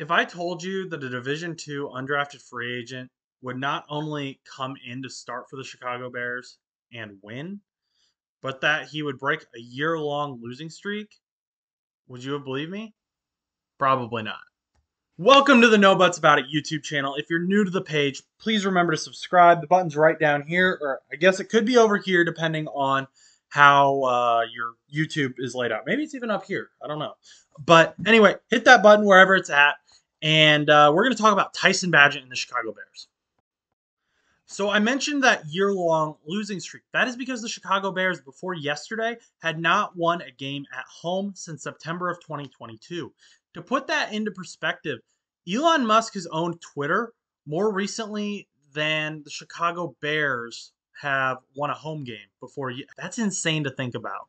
If I told you that a Division II undrafted free agent would not only come in to start for the Chicago Bears and win, but that he would break a year-long losing streak, would you have believed me? Probably not. Welcome to the No Buts About It YouTube channel. If you're new to the page, please remember to subscribe. The button's right down here, or I guess it could be over here depending on how your YouTube is laid out. Maybe it's even up here. I don't know. But anyway, hit that button wherever it's at. And we're going to talk about Tyson Bagent and the Chicago Bears. So I mentioned that year-long losing streak. That is because the Chicago Bears, before yesterday, had not won a game at home since September of 2022. To put that into perspective, Elon Musk has owned Twitter more recently than the Chicago Bears have won a home game before. That's insane to think about.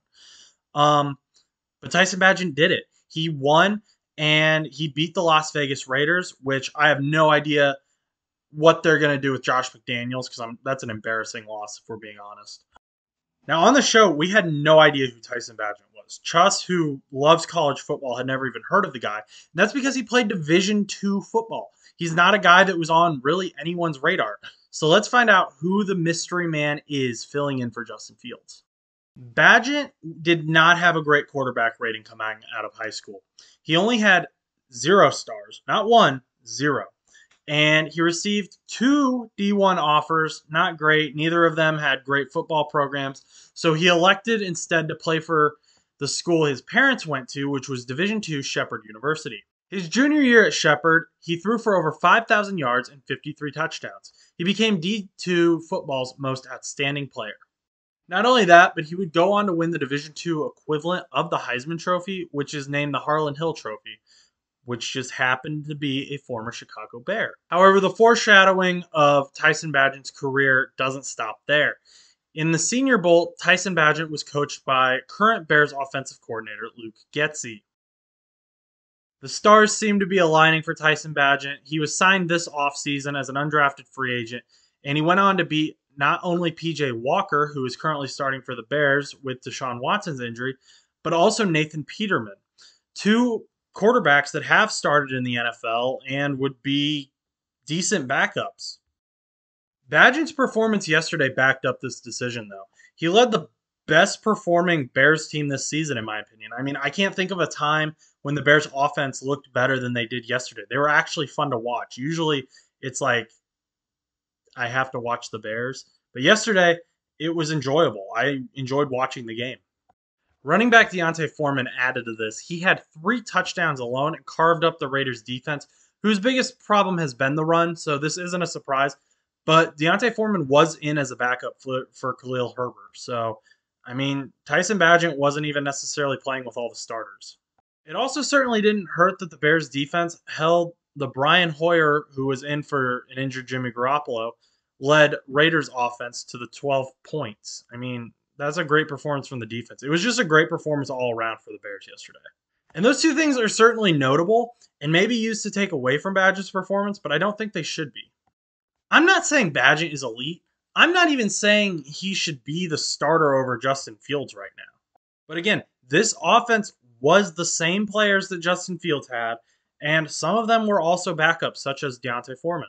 But Tyson Bagent did it. He won, and he beat the Las Vegas Raiders, which I have no idea what they're going to do with Josh McDaniels, because that's an embarrassing loss, if we're being honest. Now, on the show, we had no idea who Tyson Bagent was. Chuss, who loves college football, had never even heard of the guy. And that's because he played Division II football. He's not a guy that was on really anyone's radar. So let's find out who the mystery man is filling in for Justin Fields. Bagent did not have a great quarterback rating coming out of high school. He only had 0 stars, not 1, 0. And he received 2 D1 offers, not great. Neither of them had great football programs. So he elected instead to play for the school his parents went to, which was Division II Shepherd University. His junior year at Shepherd, he threw for over 5,000 yards and 53 touchdowns. He became D2 football's most outstanding player. Not only that, but he would go on to win the Division II equivalent of the Heisman Trophy, which is named the Harlan Hill Trophy, which just happened to be a former Chicago Bear. However, the foreshadowing of Tyson Bagent's career doesn't stop there. In the Senior Bowl, Tyson Bagent was coached by current Bears offensive coordinator Luke Getsy. The stars seem to be aligning for Tyson Bagent. He was signed this offseason as an undrafted free agent, and he went on to beat not only P.J. Walker, who is currently starting for the Bears with Deshaun Watson's injury, but also Nathan Peterman, 2 quarterbacks that have started in the NFL and would be decent backups. Bagent's performance yesterday backed up this decision, though. He led the best performing Bears team this season, in my opinion. I mean, I can't think of a time when the Bears offense looked better than they did yesterday. They were actually fun to watch. Usually it's like I have to watch the Bears. But yesterday, it was enjoyable. I enjoyed watching the game. Running back D'Onta Foreman added to this. He had 3 touchdowns alone and carved up the Raiders' defense, whose biggest problem has been the run, so this isn't a surprise. But D'Onta Foreman was in as a backup for Khalil Herbert. So, I mean, Tyson Bagent wasn't even necessarily playing with all the starters. It also certainly didn't hurt that the Bears' defense held the Brian Hoyer, who was in for an injured Jimmy Garoppolo, led Raiders' offense to the 12 points. I mean, that's a great performance from the defense. It was just a great performance all around for the Bears yesterday. And those 2 things are certainly notable and maybe used to take away from Bagent's performance, but I don't think they should be. I'm not saying Bagent is elite. I'm not even saying he should be the starter over Justin Fields right now. But again, this offense was the same players that Justin Fields had, and some of them were also backups, such as D'Onta Foreman.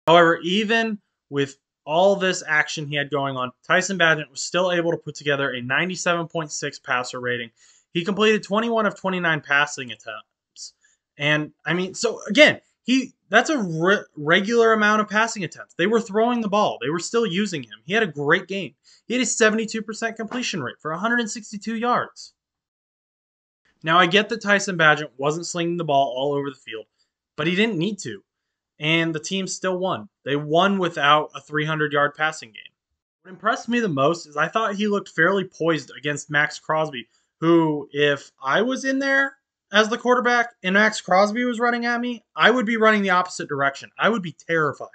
However, even with all this action he had going on, Tyson Bagent was still able to put together a 97.6 passer rating. He completed 21 of 29 passing attempts. And, I mean, so again, that's a regular amount of passing attempts. They were throwing the ball. They were still using him. He had a great game. He had a 72% completion rate for 162 yards. Now, I get that Tyson Bagent wasn't slinging the ball all over the field, but he didn't need to. And the team still won. They won without a 300-yard passing game. What impressed me the most is I thought he looked fairly poised against Max Crosby, who, if I was in there as the quarterback and Max Crosby was running at me, I would be running the opposite direction. I would be terrified.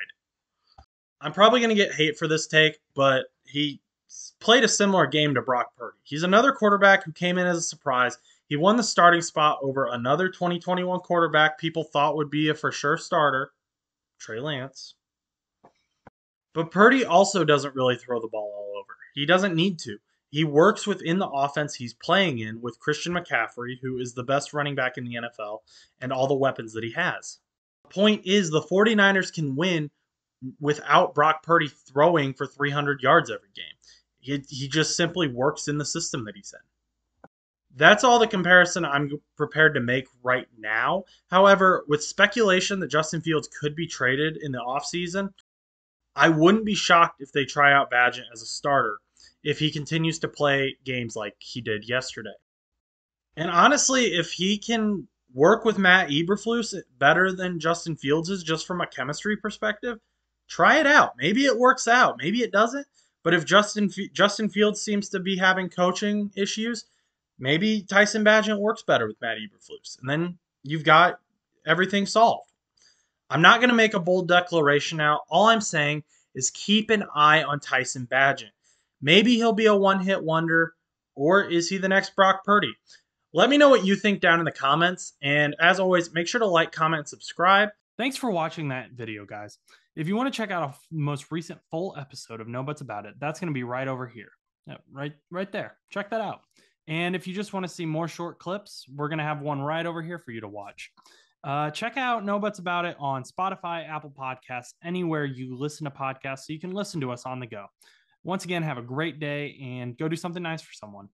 I'm probably going to get hate for this take, but he played a similar game to Brock Purdy. He's another quarterback who came in as a surprise. He won the starting spot over another 2021 quarterback people thought would be a for sure starter, Trey Lance. But Purdy also doesn't really throw the ball all over. He doesn't need to. He works within the offense he's playing in with Christian McCaffrey, who is the best running back in the NFL, and all the weapons that he has. Point is, the 49ers can win without Brock Purdy throwing for 300 yards every game. He just simply works in the system that he's in. That's all the comparison I'm prepared to make right now. However, with speculation that Justin Fields could be traded in the offseason, I wouldn't be shocked if they try out Bagent as a starter if he continues to play games like he did yesterday. And honestly, if he can work with Matt Eberflus better than Justin Fields is, just from a chemistry perspective, try it out. Maybe it works out. Maybe it doesn't. But if Justin Fields seems to be having coaching issues, maybe Tyson Bagent works better with Matt Eberflus, and then you've got everything solved. I'm not going to make a bold declaration now. All I'm saying is keep an eye on Tyson Bagent. Maybe he'll be a one-hit wonder, or is he the next Brock Purdy? Let me know what you think down in the comments. And as always, make sure to like, comment, and subscribe. Thanks for watching that video, guys. If you want to check out a most recent full episode of No Buts About It, that's going to be right over here. Right there. Check that out. And if you just want to see more short clips, we're going to have one right over here for you to watch. Check out No Buts About It on Spotify, Apple Podcasts, anywhere you listen to podcasts, so you can listen to us on the go. Once again, have a great day and go do something nice for someone.